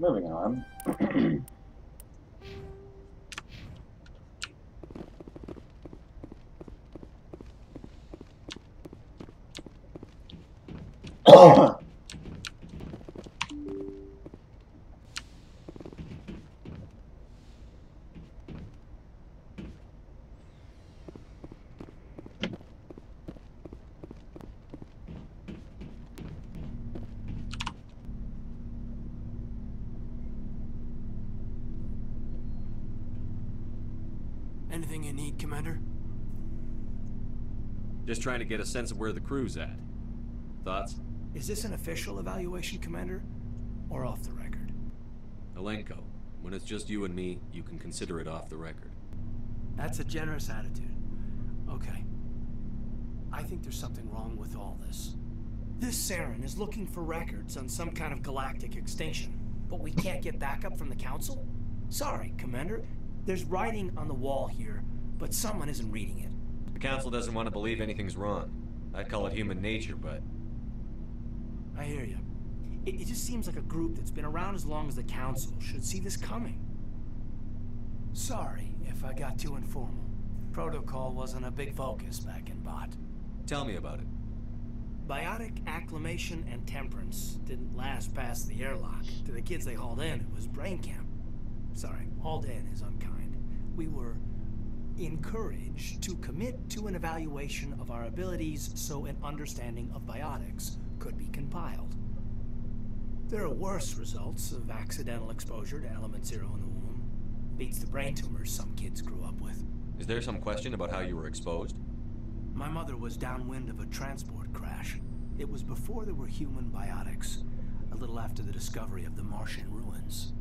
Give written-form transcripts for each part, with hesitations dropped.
Moving on. Anything you need, Commander? Just trying to get a sense of where the crew's at. Thoughts? Is this an official evaluation, Commander? Or off the record? Alenko, when it's just you and me, you can consider it off the record. That's a generous attitude. Okay. I think there's something wrong with all this. This Saren is looking for records on some kind of galactic extinction, but we can't get backup from the Council? Sorry, Commander. There's writing on the wall here, but someone isn't reading it. The Council doesn't want to believe anything's wrong. I'd call it human nature, but... I hear you. It just seems like a group that's been around as long as the Council should see this coming. Sorry if I got too informal. Protocol wasn't a big focus back in Bot. Tell me about it. Biotic acclimation and temperance didn't last past the airlock. To the kids they hauled in, it was brain camp. Sorry, hauled in is unkind. We were encouraged to commit to an evaluation of our abilities so an understanding of biotics could be compiled. There are worse results of accidental exposure to element zero in the womb. Beats the brain tumors some kids grew up with. Is there some question about how you were exposed? My mother was downwind of a transport crash. It was before there were human biotics, a little after the discovery of the Martian ruins.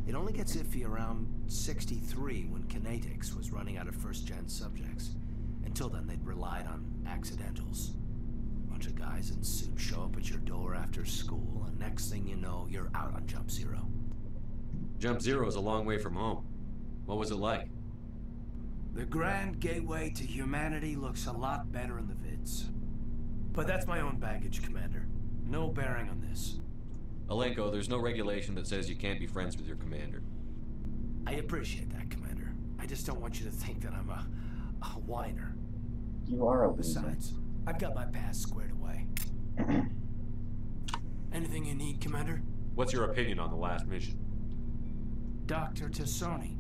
It only gets iffy around 63 when Kinetics was running out of first-gen subjects. Until then, they'd relied on accidentals. Bunch of guys in suits show up at your door after school, and next thing you know, you're out on Jump Zero. Jump Zero is a long way from home. What was it like? The grand gateway to humanity looks a lot better in the vids. But that's my own baggage, Commander. No bearing on this. Alenko, there's no regulation that says you can't be friends with your commander. I appreciate that, Commander. I just don't want you to think that I'm a whiner. You are a loser. Besides, I've got my past squared away. Anything you need, Commander? What's your opinion on the last mission? Dr. Tassoni.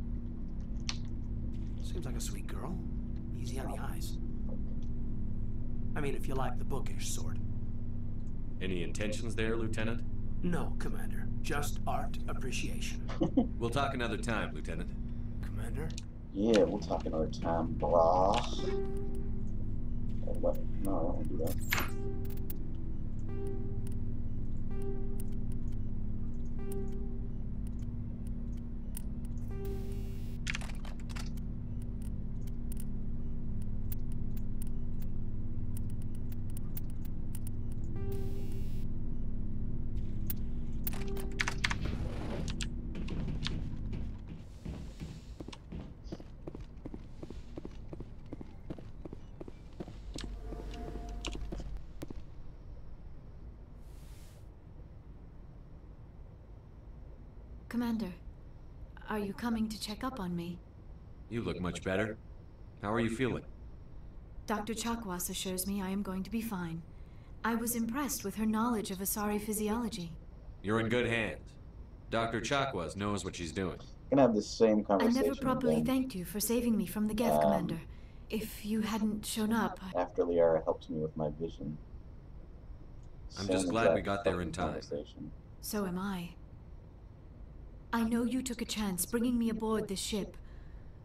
Seems like a sweet girl. Easy on the eyes. I mean, if you like the bookish sort. Any intentions there, Lieutenant? No, Commander. Just art appreciation. We'll talk another time, Lieutenant. Commander? Yeah, we'll talk another time, brah. Oh, what? No, I don't want to do that. Commander, are you coming to check up on me? You look much better. How are you feeling? Dr. Chakwas assures me I am going to be fine. I was impressed with her knowledge of Asari physiology. You're in good hands. Dr. Chakwas knows what she's doing. Gonna have the same I conversation never properly again thanked you for saving me from the Geth, Commander. If you hadn't shown up... after Liara helped me with my vision. I'm Same just glad we exact got there in fucking time. conversation. So am I. I know you took a chance bringing me aboard this ship.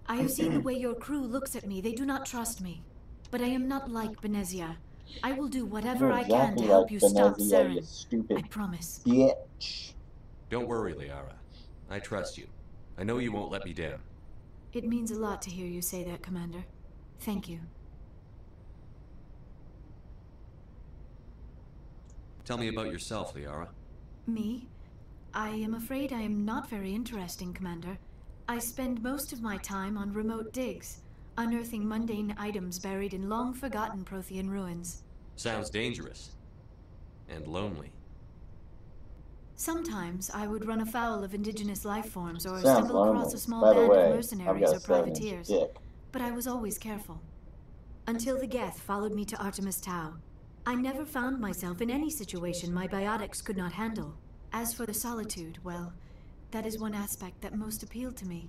I have seen the way your crew looks at me. They do not trust me. But I am not like Benezia. I will do whatever You're I can to exactly help like you stop Benezia, you Saren. stupid I promise. bitch. Don't worry, Liara. I trust you. I know you won't let me down. It means a lot to hear you say that, Commander. Thank you. Tell me about yourself, Liara. Me? I am afraid I am not very interesting, Commander. I spend most of my time on remote digs, unearthing mundane items buried in long-forgotten Prothean ruins. Sounds dangerous. And lonely. Sometimes I would run afoul of indigenous life forms or Sounds stumble across lonely. a small By the band way, of I've mercenaries got or a 7-inch privateers, dick. but I was always careful. Until the Geth followed me to Artemis Tau. I never found myself in any situation my biotics could not handle. As for the solitude, well, that is one aspect that most appealed to me.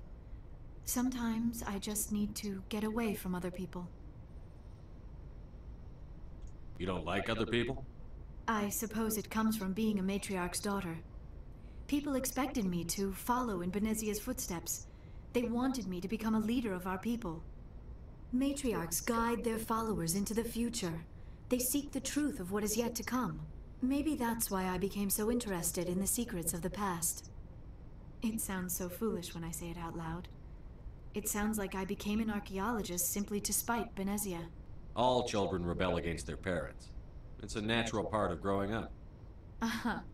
Sometimes I just need to get away from other people. You don't like other people? I suppose it comes from being a matriarch's daughter. People expected me to follow in Benezia's footsteps. They wanted me to become a leader of our people. Matriarchs guide their followers into the future. They seek the truth of what is yet to come. Maybe that's why I became so interested in the secrets of the past. It sounds so foolish when I say it out loud. It sounds like I became an archaeologist simply to spite Benezia. All children rebel against their parents. It's a natural part of growing up.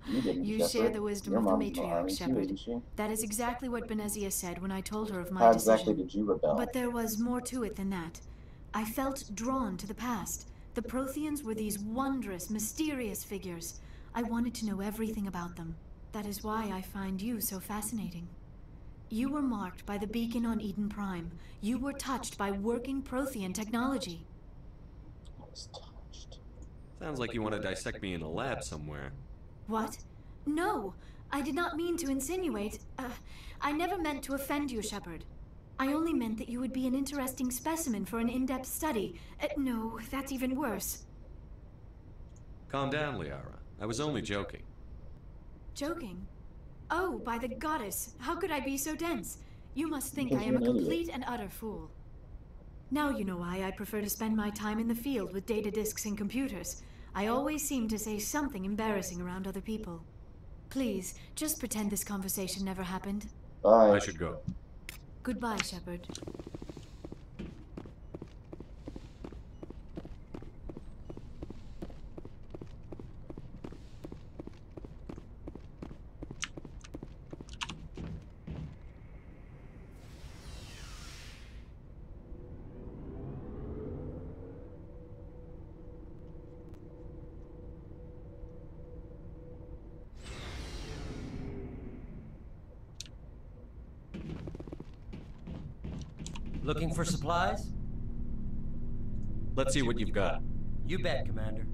You share the wisdom Your of the mom's in the matriarch, army too, Shepard. isn't she? That is exactly what Benezia said when I told her of my How decision. exactly did you rebel? But there was more to it than that. I felt drawn to the past. The Protheans were these wondrous, mysterious figures. I wanted to know everything about them. That is why I find you so fascinating. You were marked by the beacon on Eden Prime. You were touched by working Prothean technology. I was touched. Sounds like you want to dissect me in a lab somewhere. What? No, I did not mean to insinuate. I never meant to offend you, Shepard. I only meant that you would be an interesting specimen for an in-depth study. No, that's even worse. Calm down, Liara. I was only joking. Joking? Oh, by the goddess, how could I be so dense? You must think Because I am a you're an idiot. complete and utter fool. Now you know why I prefer to spend my time in the field with data disks and computers. I always seem to say something embarrassing around other people. Please, just pretend this conversation never happened. Bye. I should go. Goodbye, Shepard. Looking for supplies? Let's see what you've got. You bet, Commander.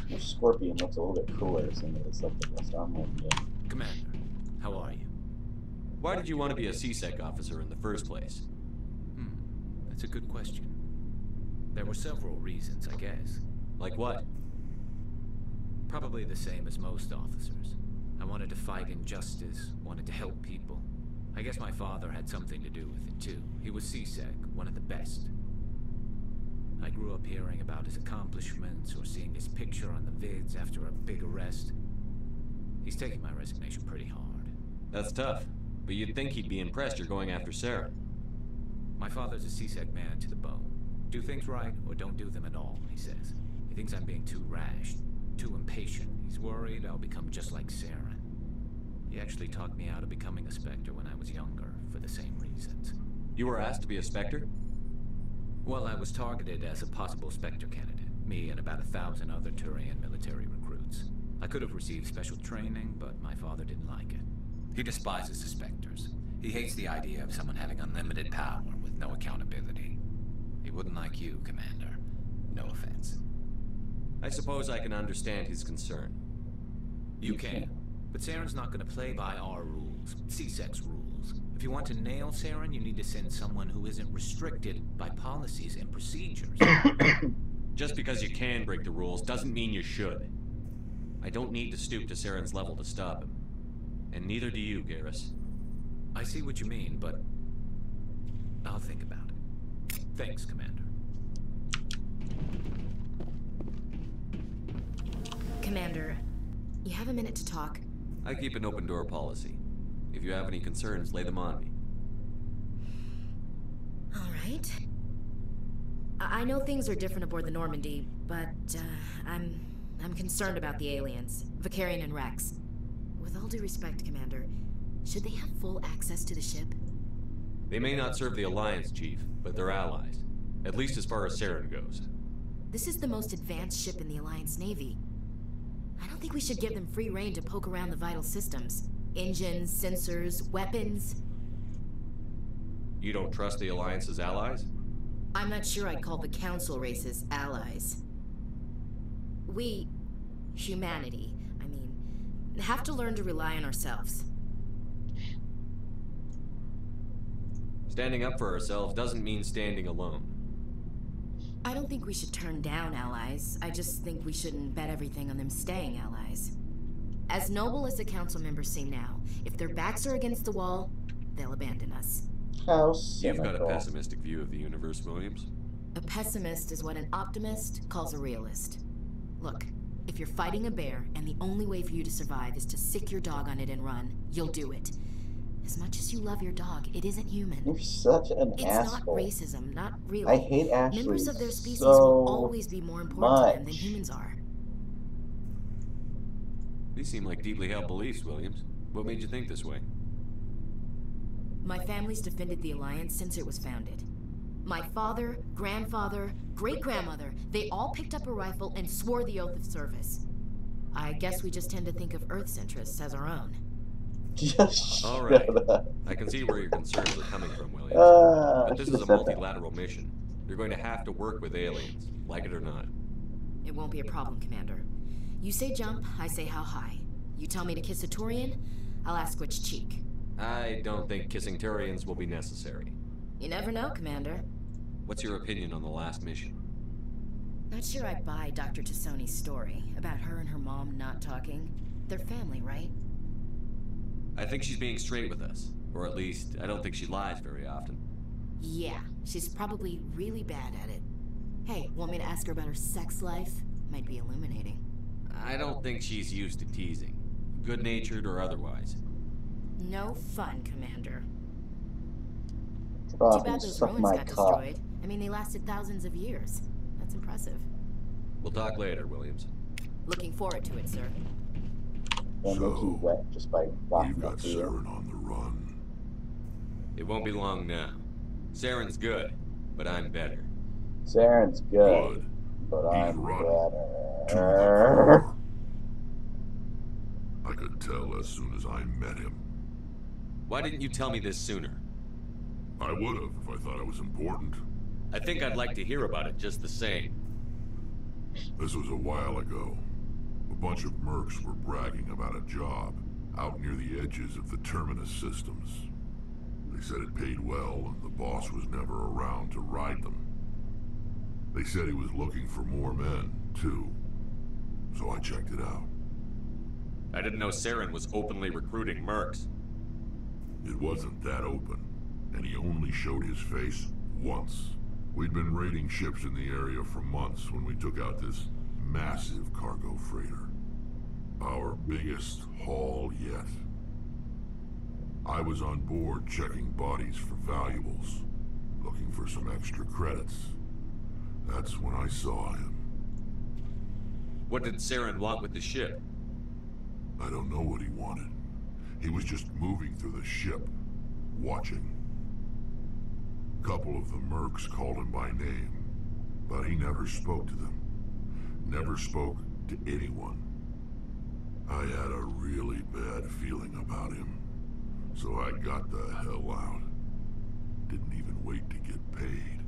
Your Scorpion looks a little bit cooler than some of the stuff that was on with you. Commander, how are you? Why did you want to be a C-Sec officer in the first place? That's a good question. There were several reasons, I guess. Like what? Probably the same as most officers. I wanted to fight injustice, wanted to help people. I guess my father had something to do with it too. He was C-Sec, one of the best. I grew up hearing about his accomplishments or seeing his picture on the vids after a big arrest. He's taking my resignation pretty hard. That's tough. But you'd think he'd be impressed you're going after Sarah. My father's a C-Sec man to the bone. Do things right or don't do them at all, he says. He thinks I'm being too rash, too impatient. He's worried I'll become just like Sarah. He actually talked me out of becoming a Spectre when I was younger, for the same reasons. You were asked to be a Spectre? Well, I was targeted as a possible Spectre candidate. Me and about 1,000 other Turian military recruits. I could have received special training, but my father didn't like it. He despises the Spectres. He hates the idea of someone having unlimited power with no accountability. He wouldn't like you, Commander. No offense. I suppose I can understand his concern. You can. But Saren's not going to play by our rules, C-Sec's rules. If you want to nail Saren, you need to send someone who isn't restricted by policies and procedures. Just because you can break the rules doesn't mean you should. I don't need to stoop to Saren's level to stop him. And neither do you, Garrus. I see what you mean, but I'll think about it. Thanks, Commander. Commander, you have a minute to talk. I keep an open door policy. If you have any concerns, lay them on me. All right. I know things are different aboard the Normandy, but I'm concerned about the aliens, Vicarian and Rex. With all due respect, Commander, should they have full access to the ship? They may not serve the Alliance, Chief, but they're allies. At least as far as Saren goes. This is the most advanced ship in the Alliance Navy. I don't think we should give them free rein to poke around the vital systems. Engines, sensors, weapons. You don't trust the Alliance's allies? I'm not sure I'd call the Council races allies. We, humanity, I mean, have to learn to rely on ourselves. Standing up for ourselves doesn't mean standing alone. I don't think we should turn down allies. I just think we shouldn't bet everything on them staying allies. As noble as the Council members seem now, if their backs are against the wall, they'll abandon us. How You've got a cynical. pessimistic view of the universe, Williams. A pessimist is what an optimist calls a realist. Look, if you're fighting a bear and the only way for you to survive is to sick your dog on it and run, you'll do it. As much as you love your dog, it isn't human. You're such an It's asshole. not racism, not really. I hate Ashley Members of their species so will always be more important to them than much. humans are. These seem like deeply held beliefs, Williams. What made you think this way? My family's defended the Alliance since it was founded. My father, grandfather, great-grandmother, they all picked up a rifle and swore the oath of service. I guess we just tend to think of Earth's interests as our own. Just All shut right. up. I can see where your concerns are coming from, Williams. I But this should've is a said that. multilateral mission. You're going to have to work with aliens, like it or not. It won't be a problem, Commander. You say jump, I say how high. You tell me to kiss a Turian, I'll ask which cheek. I don't think kissing Turians will be necessary. You never know, Commander. What's your opinion on the last mission? Not sure I buy Dr. Tassoni's story about her and her mom not talking. They're family, right? I think she's being straight with us. Or at least, I don't think she lies very often. Yeah, she's probably really bad at it. Hey, want me to ask her about her sex life? Might be illuminating. I don't think she's used to teasing. Good-natured or otherwise. No fun, Commander. Get Too off bad and those suck ruins my got cock. destroyed. I mean, they lasted thousands of years. That's impressive. We'll talk later, Williams. Looking forward to it, sir. Gonna make you wet just by walking We've up got to you. Saren on the run. It won't be long now. Saren's good, but I'm better. Saren's good, Good. but He's I'm run to the better. core. I could tell as soon as I met him. Why didn't you tell me this sooner? I would have if I thought it was important. I think I'd like to hear about it just the same. This was a while ago. A bunch of mercs were bragging about a job out near the edges of the Terminus systems. They said it paid well and the boss was never around to ride them. They said he was looking for more men, too. So I checked it out. I didn't know Saren was openly recruiting mercs. It wasn't that open, and he only showed his face once. We'd been raiding ships in the area for months when we took out this massive cargo freighter. Our biggest haul yet. I was on board checking bodies for valuables, looking for some extra credits. That's when I saw him. What did Saren want with the ship? I don't know what he wanted. He was just moving through the ship, watching. A couple of the mercs called him by name, but he never spoke to them. Never spoke to anyone. I had a really bad feeling about him, so I got the hell out. Didn't even wait to get paid.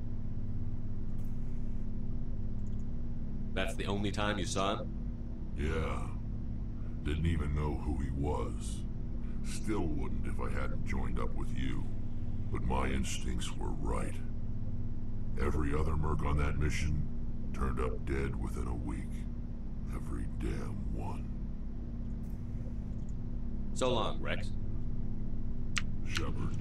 That's the only time you saw him? Yeah. Didn't even know who he was. Still wouldn't if I hadn't joined up with you. But my instincts were right. Every other merc on that mission turned up dead within a week. Every damn one. So long, Rex. Shepard.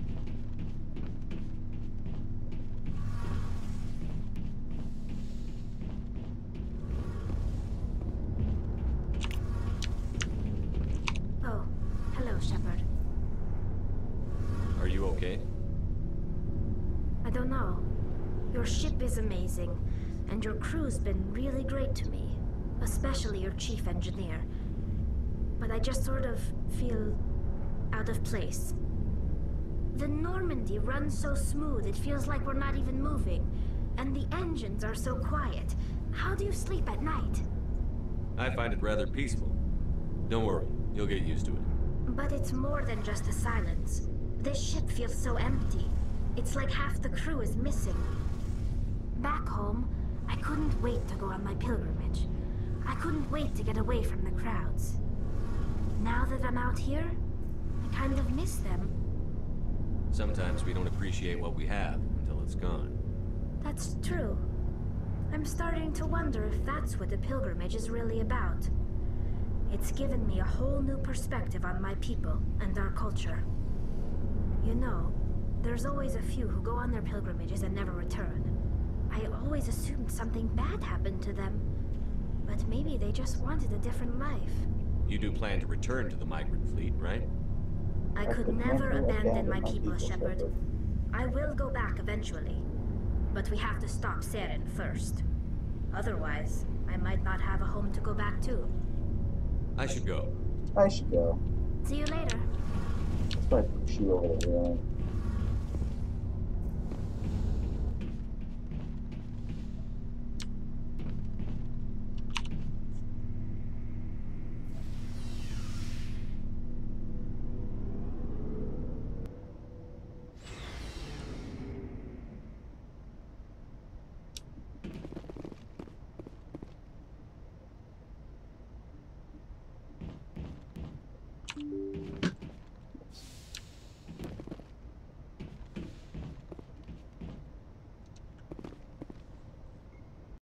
Oh, hello, Shepard. Kate? I don't know. Your ship is amazing, and your crew's been really great to me, especially your chief engineer. But I just sort of feel out of place. The Normandy runs so smooth it feels like we're not even moving, and the engines are so quiet. How do you sleep at night? I find it rather peaceful. Don't worry, you'll get used to it. But it's more than just the silence. This ship feels so empty. It's like half the crew is missing. Back home, I couldn't wait to go on my pilgrimage. I couldn't wait to get away from the crowds. Now that I'm out here, I kind of miss them. Sometimes we don't appreciate what we have until it's gone. That's true. I'm starting to wonder if that's what the pilgrimage is really about. It's given me a whole new perspective on my people and our culture. You know, there's always a few who go on their pilgrimages and never return. I always assumed something bad happened to them. But maybe they just wanted a different life. You do plan to return to the migrant fleet, right? I could never abandon my people, Shepard. I will go back eventually. But we have to stop Saren first. Otherwise, I might not have a home to go back to. I should go. I should go. See you later. Let's probably push you over the railing.